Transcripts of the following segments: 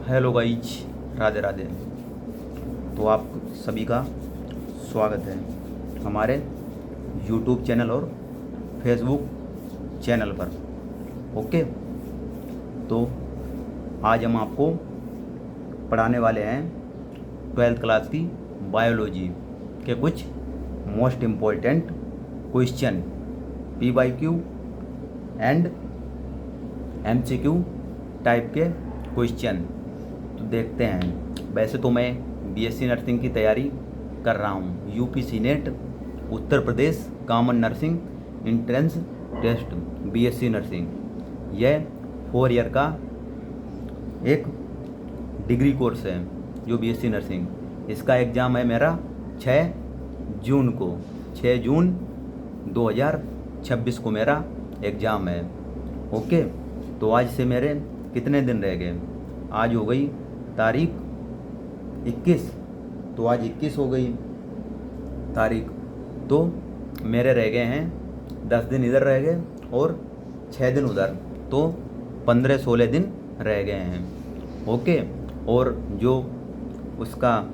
Hello guys, Radhe Radhe. तो आप सभी का स्वागत है हमारे यूट्यूब चैनल और फेसबुक चैनल पर। ओके, तो आज हम आपको पढ़ाने वाले हैं 12th क्लास की बायोलॉजी के कुछ most important question, PYQ and MCQ type के क्वेश्चन। तो देखते हैं। वैसे तो मैं BSc नर्सिंग की तैयारी कर रहा हूँ। UPC NET Uttar Pradesh common nursing entrance test BSc nursing, यह 4 ईयर का एक डिग्री कोर्स है जो BSc नर्सिंग। इसका एग्ज़ाम है मेरा 6 जून को, 6 जून 2026 को मेरा एग्ज़ाम है। ओके, तो आज से मेरे कितने दिन रह गए? आज हो गई तारीख 21, तो आज 21 हो गई तारीख। तो मेरे रह गए हैं 10 दिन इधर रह गए और 6 दिन उधर, तो 15-16 दिन रह गए हैं। ओके, और जो उसका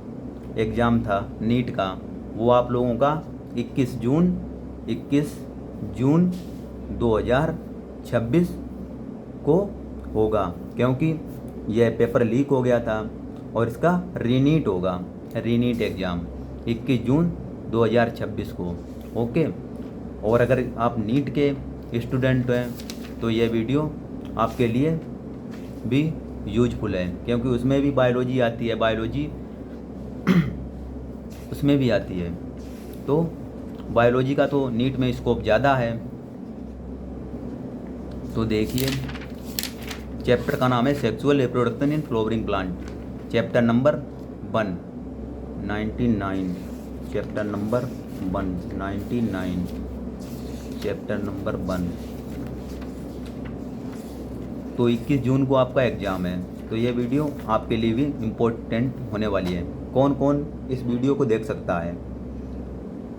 एग्ज़ाम था नीट का, वो आप लोगों का 21 जून 2026 को होगा, क्योंकि यह पेपर लीक हो गया था और इसका रीनीट होगा, रीनीट एग्ज़ाम 21 जून 2026 को। ओके, और अगर आप नीट के स्टूडेंट हैं तो यह वीडियो आपके लिए भी यूजफुल है, क्योंकि उसमें भी बायोलॉजी आती है, बायोलॉजी उसमें भी आती है। तो बायोलॉजी का तो नीट में स्कोप ज़्यादा है। तो देखिए, चैप्टर का नाम है sexual reproduction in flowering plant, chapter number 199, chapter number 199, chapter number 1। तो 21 जून को आपका एग्ज़ाम है, तो ये वीडियो आपके लिए भी इम्पोर्टेंट होने वाली है। कौन कौन इस वीडियो को देख सकता है?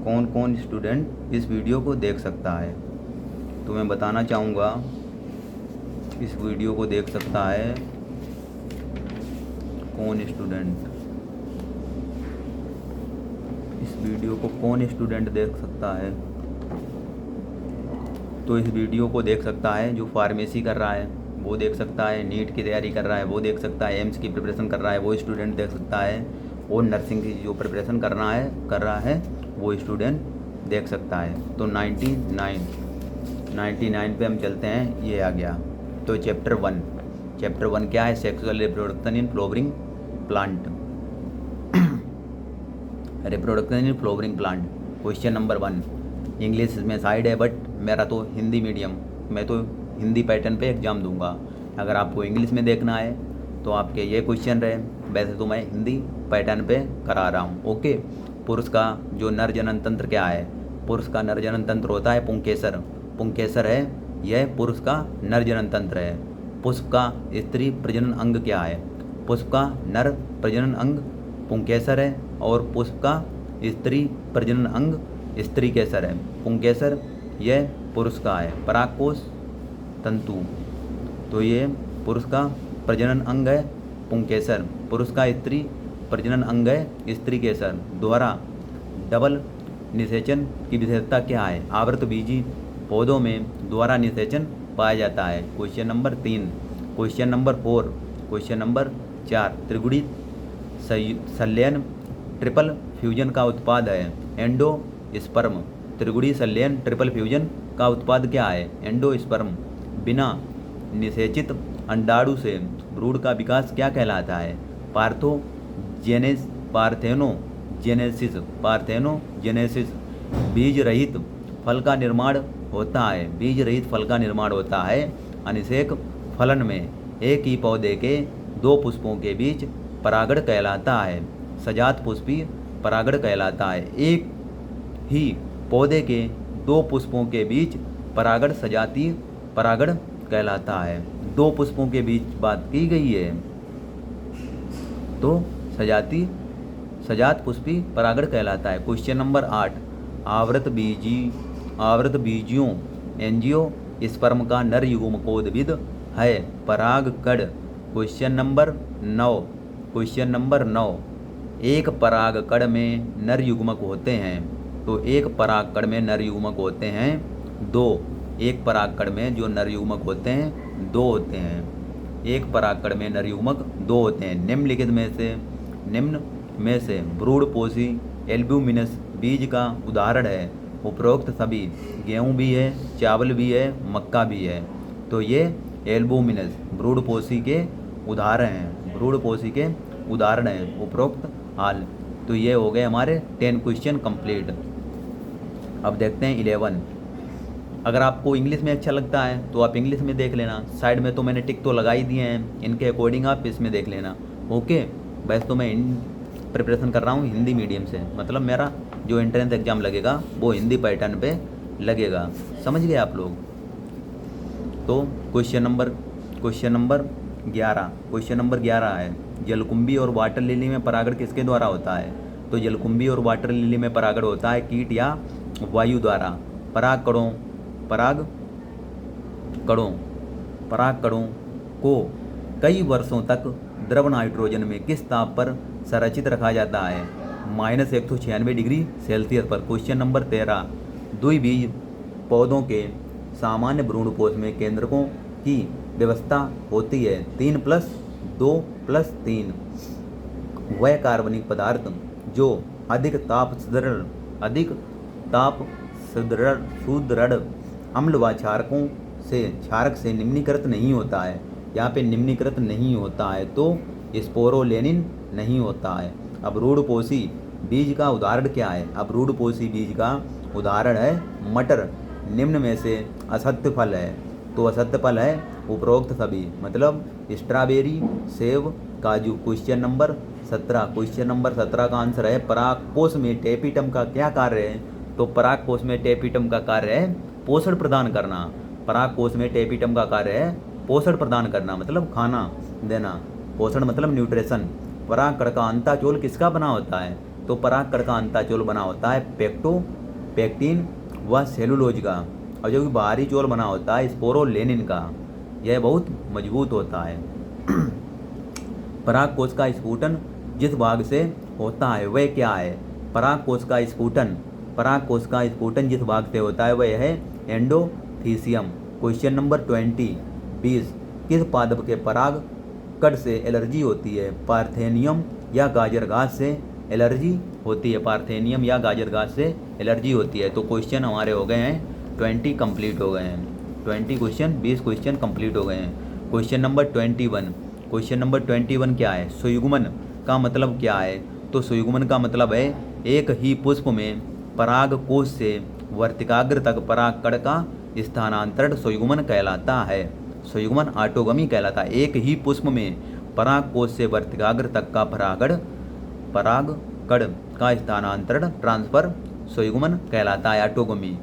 कौन कौन स्टूडेंट इस वीडियो को देख सकता है? तो मैं बताना चाहूँगा, इस वीडियो को देख सकता है कौन स्टूडेंट, इस वीडियो को कौन स्टूडेंट देख सकता है? तो इस वीडियो को देख सकता है जो फार्मेसी कर रहा है वो देख सकता है, नीट की तैयारी कर रहा है वो देख सकता है, एम्स की प्रिपरेशन कर रहा है वो स्टूडेंट देख सकता है, और नर्सिंग की जो प्रिपरेशन कर रहा है वो स्टूडेंट देख सकता है। तो 99 पे हम चलते हैं, ये आ गया। तो चैप्टर 1 क्या है? Sexual reproduction in flowering plant, reproduction in flowering plant, question number 1। English में साइड है, बट मेरा तो हिंदी मीडियम, मैं तो हिंदी पैटर्न पे एग्ज़ाम दूंगा। अगर आपको इंग्लिश में देखना है तो आपके ये क्वेश्चन रहे, वैसे तो मैं हिंदी पैटर्न पे करा रहा हूँ। ओके, पुरुष का जो नर जनन तंत्र क्या है? पुरुष का नर जनन तंत्र होता है पुंकेसर, पुंकेसर है, यह पुरुष का नर जनन तंत्र है। पुष्प का स्त्री प्रजनन अंग क्या है? पुष्प का नर प्रजनन अंग पुंकेसर है, और पुष्प का स्त्री प्रजनन अंग स्त्री केसर है। पुंकेसर यह पुरुष का है। परागकोश तंतु, तो ये पुरुष का प्रजनन अंग है पुंकेसर, पुरुष का स्त्री प्रजनन अंग है स्त्री केसर। द्वारा डबल निषेचन की विशेषता क्या है? आवृत बीजी पौधों में द्वारा निषेचन पाया जाता है। Question number 3। Question number 4, question number 4, त्रिगुणी संलयन ट्रिपल फ्यूजन का उत्पाद है एंडोस्पर्म। त्रिगुणी संलयन ट्रिपल फ्यूजन का उत्पाद क्या है? एंडोस्पर्म। बिना निषेचित अंडाणु से भ्रूण का विकास क्या कहलाता है? पार्थेनोजेनेसिस। बीज रहित फल का निर्माण होता है। अनिषेक फलन में एक ही पौधे के 2 पुष्पों के बीच परागण कहलाता है। सजात पुष्पी परागण कहलाता है। एक ही पौधे के 2 पुष्पों के बीच परागण सजातीय परागण कहलाता है। 2 पुष्पों के बीच बात की गई है, तो सजात पुष्पी परागण कहलाता है। क्वेश्चन नंबर 8, आवृत बीजियों एंजियोस्पर्म का नर युग्मकोद्भिद है। पराग कण क्वेश्चन नंबर 9, क्वेश्चन नंबर 9, एक परागकण में नर युग्मक होते हैं। तो एक परागकण में नर युग्मक होते हैं 2। एक परागकण में जो नर युग्मक होते हैं 2 होते हैं। एक परागकण में नर युग्मक 2 होते हैं। निम्न में से भ्रूणपोषी एल्ब्यूमिनस बीज का उदाहरण है। उपरोक्त सभी गेहूँ भी है, चावल भी है, मक्का भी है। तो ये एल्ब्यूमिनस भ्रूणपोषी के उदाहरण हैं, भ्रूणपोषी के उदाहरण हैं उपरोक्त हाल। तो ये हो गए हमारे 10 क्वेश्चन कंप्लीट। अब देखते हैं 11। अगर आपको इंग्लिश में अच्छा लगता है तो आप इंग्लिश में देख लेना, साइड में तो मैंने टिक तो लगा ही दिए हैं, इनके अकॉर्डिंग आप इसमें देख लेना। ओके, वैसे तो मैं प्रिपरेशन कर रहा हूँ हिंदी मीडियम से, मतलब मेरा जो एंट्रेंस एग्ज़ाम लगेगा वो हिंदी पैटर्न पे लगेगा। समझ गए आप लोग। तो क्वेश्चन नंबर 11, क्वेश्चन नंबर 11 है, जलकुंभी और वाटर लिली में परागण किसके द्वारा होता है। तो जलकुंभी और वाटर लिली में परागण होता है कीट या वायु द्वारा। परागकणों को कई वर्षों तक द्रव नाइट्रोजन में किस ताप पर संरक्षित रखा जाता है। -196 डिग्री सेल्सियस पर। क्वेश्चन नंबर 13, द्विबीज पौधों के सामान्य भ्रूणपोष में केंद्रकों की व्यवस्था होती है 3+2+3। वह कार्बनिक पदार्थ जो अधिक ताप सुदृढ़ अम्ल व क्षारक से निम्नीकृत नहीं होता है। यहाँ पे निम्नीकृत नहीं होता है तो स्पोरोलेनिन नहीं होता है। अब रूढ़पोषी बीज का उदाहरण क्या है। अब रूढ़पोषी बीज का उदाहरण है मटर। निम्न में से असत्य फल है। तो असत्य फल है उपरोक्त सभी, मतलब स्ट्रॉबेरी, सेब, काजू। क्वेश्चन नंबर 17 का आंसर है परागकोश में टेपिटम का क्या कार्य है। तो परागकोश में टेपिटम का कार्य है पोषण प्रदान करना। परागकोश में टेपिटम का कार्य है पोषण प्रदान करना, मतलब खाना देना। पोषण मतलब न्यूट्रिशन। परागकण का अंताचोल किसका बना होता है। तो परागकण का अंताचोल बना होता है पेक्टिन व सेलुलोज का। और जो बाहरी चोल बना होता है स्पोरोलेनिन का। यह बहुत मजबूत होता है। परागकोश का स्फुटन जिस भाग से होता है वह क्या है। परागकोश का स्फुटन जिस भाग से होता है वह है एंडोथीसियम। क्वेश्चन नंबर 20, किस पादप के पराग कण से एलर्जी होती है। पार्थेनियम या गाजर घास से एलर्जी होती है। पार्थेनियम या गाजर घास से एलर्जी होती है। तो क्वेश्चन हमारे हो गए हैं 20 कंप्लीट हो गए हैं। 20 क्वेश्चन कंप्लीट हो गए हैं। क्वेश्चन नंबर 21 क्या है। सुयुग्मन का मतलब क्या है। तो सुयुग्मन का मतलब है एक ही पुष्प में परागकोश से वर्तिकाग्र तक परागकण का स्थानांतरण सुयुग्मन कहलाता है। सुयुग्मन ऑटोगमी कहलाता है। एक ही पुष्प में परागकोश से वर्तिकाग्र तक का परागकण का स्थानांतरण ट्रांसफर सुयुग्मन कहलाता है, ऑटोगमी।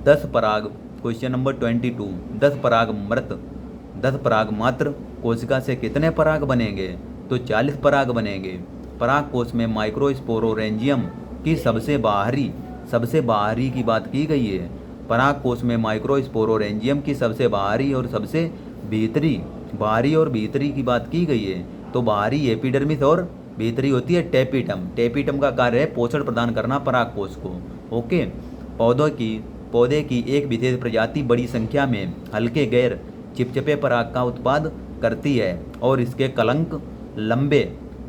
10 पराग, क्वेश्चन नंबर 22, 10 पराग मात्र कोशिका से कितने पराग बनेंगे। तो 40 पराग बनेंगे। परागकोश में माइक्रोस्पोरोरेंजियम की सबसे बाहरी की बात की गई है। परागकोश में माइक्रोस्पोरोरेंजियम की सबसे बाहरी और भीतरी की बात की गई है। तो बाहरी एपिडर्मिस और भीतरी होती है टेपिटम। टेपिटम का कार्य है पोषण प्रदान करना परागकोश को। ओके, पौधे की एक विशेष प्रजाति बड़ी संख्या में हल्के गैर चिपचिपे पराग का उत्पाद करती है और इसके कलंक लंबे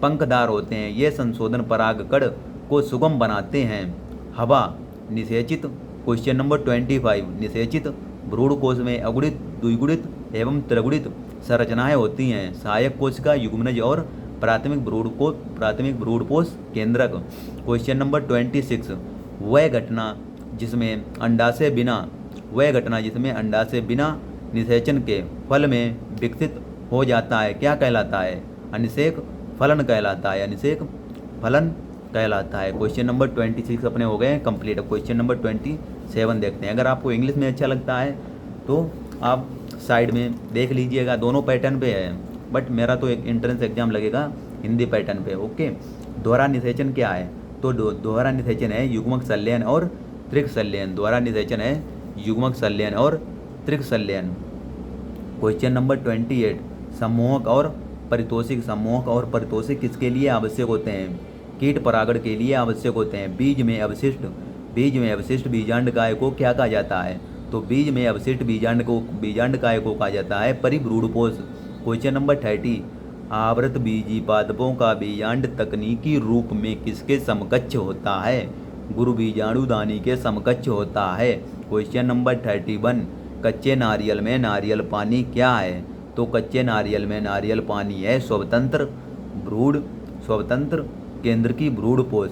पंखदार होते हैं। ये संशोधन परागकण को सुगम बनाते हैं। हवा निषेचित, क्वेश्चन नंबर 25, निषेचित भ्रूणकोश में अगुणित, द्विगुणित एवं त्रिगुणित संरचनाएं होती हैं। सहायक कोशिका, युग्मनज और प्राथमिक भ्रूणपोष केंद्रक। क्वेश्चन नंबर 26, वह घटना जिसमें अंडाशय बिना निषेचन के फल में विकसित हो जाता है क्या कहलाता है। अनिषेक फलन कहलाता है। क्वेश्चन नंबर 26 अपने हो गए कंप्लीट। अब क्वेश्चन नंबर 27 देखते हैं। अगर आपको इंग्लिश में अच्छा लगता है तो आप साइड में देख लीजिएगा, दोनों पैटर्न पे है, बट मेरा तो एक एंट्रेंस एग्जाम लगेगा हिंदी पैटर्न पे। ओके, दोहरा निषेचन क्या है। तो दोहरा निषेचन है युग्मक संलयन और त्रिक संलयन। दोहरा निषेचन है युग्मक संलयन और त्रिक संलयन। क्वेश्चन नंबर 28, सम्मोहक और परितोषिक सम्मोहक और परितोषिक किसके लिए आवश्यक होते हैं? कीट परागण के लिए आवश्यक होते हैं। बीज में अवशिष्ट बीजांडकाय को क्या कहा जाता है? तो बीज में अवशिष्ट बीजांडकाय को कहा जाता है परिभ्रूणपोष। क्वेश्चन नंबर 30, आवृत बीजी पादपों का बीजांड तकनीकी रूप में किसके समकक्ष होता है? गुरु बीजाणुदानी के समकक्ष होता है। क्वेश्चन नंबर 31, कच्चे नारियल में नारियल पानी क्या है? तो कच्चे नारियल में नारियल पानी है स्वतंत्र केंद्र की भ्रूणपोष।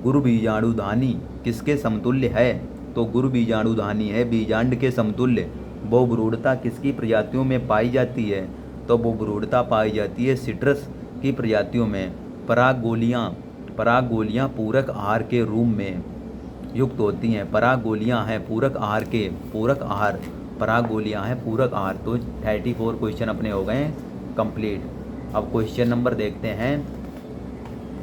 गुरु बीजाणुधानी किसके समतुल्य है? तो गुरु बीजाणुधानी है बीजांड के समतुल्य। बहुभ्रूणता किसकी प्रजातियों में पाई जाती है? तो बहुभ्रूणता पाई जाती है सिट्रस की प्रजातियों में। पराग गोलियां पूरक आहार के रूप में युक्त होती हैं। पराग गोलियां हैं पूरक आहार। पराग गोलियां हैं पूरक आहार। तो 34 क्वेश्चन अपने हो गए कंप्लीट। अब क्वेश्चन नंबर देखते हैं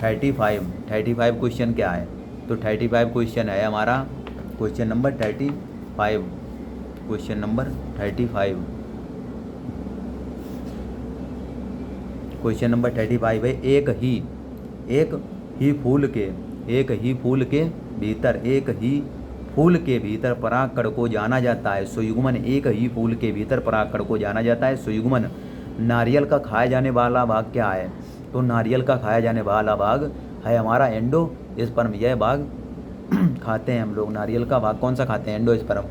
35 क्वेश्चन क्या है? तो 35 क्वेश्चन है हमारा question number 35। Question number 35 question number 35 है एक ही फूल के भीतर परागकण को जाना जाता है सुयुग्मन। एक ही फूल के भीतर परागकण को जाना जाता है सुयुग्मन। नारियल का खाया जाने वाला भाग क्या है? तो नारियल का खाया जाने वाला भाग है हमारा एंडोस्पर्म। यह भाग खाते हैं हम लोग। नारियल का भाग कौन सा खाते हैं? एंडोस्पर्म।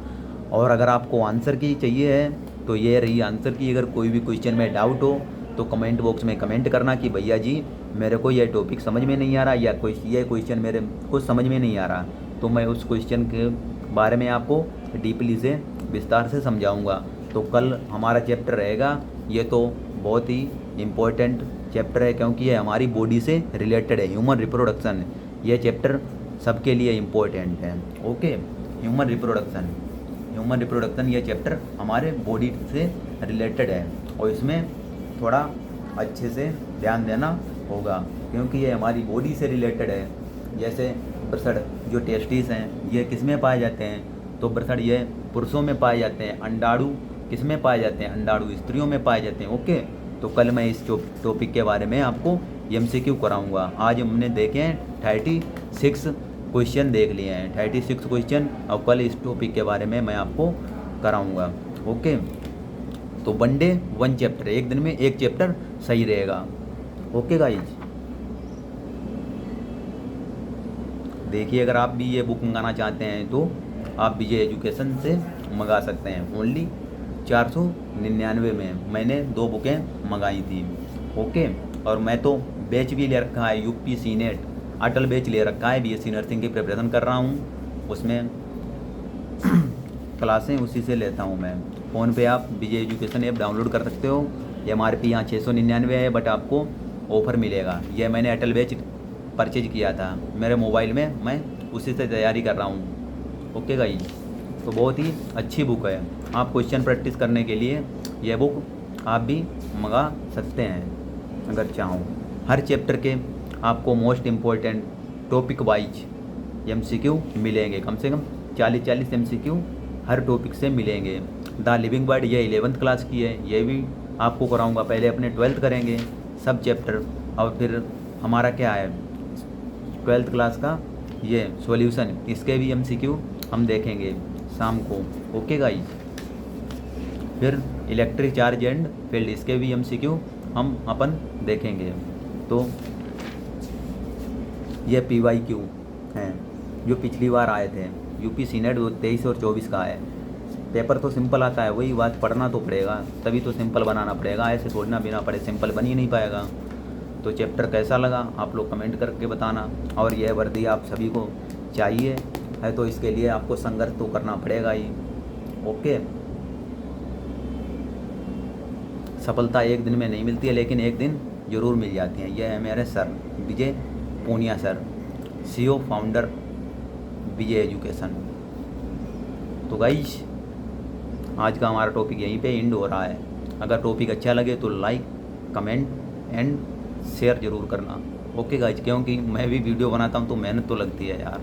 और अगर आपको आंसर की चाहिए है तो ये रही आंसर की। अगर कोई भी क्वेश्चन में डाउट हो तो कमेंट बॉक्स में कमेंट करना कि भैया जी मेरे को यह टॉपिक समझ में नहीं आ रहा, या ये क्वेश्चन मेरे को समझ में नहीं आ रहा, तो मैं उस क्वेश्चन के बारे में आपको डीपली से विस्तार से समझाऊंगा। तो कल हमारा चैप्टर रहेगा। ये तो बहुत ही इम्पोर्टेंट चैप्टर है क्योंकि ये हमारी बॉडी से रिलेटेड है, ह्यूमन रिप्रोडक्शन। ये चैप्टर सबके लिए इम्पोर्टेंट है। ओके, ह्यूमन रिप्रोडक्शन ये चैप्टर हमारे बॉडी से रिलेटेड है और इसमें थोड़ा अच्छे से ध्यान देना होगा क्योंकि ये हमारी बॉडी से रिलेटेड है। जैसे ब्रसड़ जो टेस्टिस हैं ये किस में पाए जाते हैं? तो ब्रसड़ ये पुरुषों में पाए जाते हैं। अंडाणु किस में पाए जाते हैं? अंडाणु स्त्रियों में पाए जाते हैं। ओके, तो कल मैं इस टॉपिक के बारे में आपको MCQ कराऊंगा। आज हमने देखे हैं 36 क्वेश्चन देख लिए हैं, 36 क्वेश्चन। और कल इस टॉपिक के बारे में मैं आपको कराऊंगा। ओके, तो वन डे 1 चैप्टर, एक दिन में 1 चैप्टर सही रहेगा। ओके गाइज, देखिए अगर आप भी ये बुक मंगाना चाहते हैं तो आप विजय एजुकेशन से मंगा सकते हैं। ओनली 499 में मैंने 2 बुकें मंगाई थी। ओके, और मैं तो बैच भी ले रखा है, UP सीनेट अटल बैच ले रखा है। BSc नर्सिंग की प्रिपरेशन कर रहा हूँ, उसमें क्लासें उसी से लेता हूँ मैं। फ़ोन पे आप विजय एजुकेशन ऐप डाउनलोड कर सकते हो। ये MRP यहाँ 699 है, बट आपको ऑफ़र मिलेगा। यह मैंने अटल बैच परचेज किया था मेरे मोबाइल में, मैं उसी से तैयारी कर रहा हूँ। ओके गाइस, तो बहुत ही अच्छी बुक है। आप क्वेश्चन प्रैक्टिस करने के लिए यह बुक आप भी मंगा सकते हैं अगर चाहो। हर चैप्टर के आपको most important topic wise MCQ मिलेंगे, कम से कम 40 MCQ हर टॉपिक से मिलेंगे। द लिविंग वर्ड ये 11th क्लास की है, ये भी आपको कराऊंगा। पहले अपने 12th करेंगे सब चैप्टर, और फिर हमारा क्या है 12th क्लास का ये सॉल्यूशन, इसके भी MCQ हम देखेंगे शाम को। ओके गाइस, फिर इलेक्ट्रिक चार्ज एंड फील्ड, इसके भी MCQ हम अपन देखेंगे। तो ये PYQ हैं जो पिछली बार आए थे। UP सीनेट 23 और 24 का है। पेपर तो सिंपल आता है, वही बात, पढ़ना तो पड़ेगा, तभी तो सिंपल बनाना पड़ेगा। ऐसे थोड़ी ना बिना पढ़े सिंपल बन ही नहीं पाएगा। तो चैप्टर कैसा लगा आप लोग कमेंट करके बताना। और यह वर्दी आप सभी को चाहिए है तो इसके लिए आपको संघर्ष तो करना पड़ेगा ही। ओके, सफलता एक दिन में नहीं मिलती है, लेकिन एक दिन ज़रूर मिल जाती है। यह है मेरे सर विजय पूनिया सर, CEO फाउंडर विजय एजुकेशन। तो गाइस, आज का हमारा टॉपिक यहीं पे एंड हो रहा है। अगर टॉपिक अच्छा लगे तो लाइक, कमेंट एंड शेयर ज़रूर करना। ओके गाइस, क्योंकि मैं भी वीडियो बनाता हूँ तो मेहनत तो लगती है यार।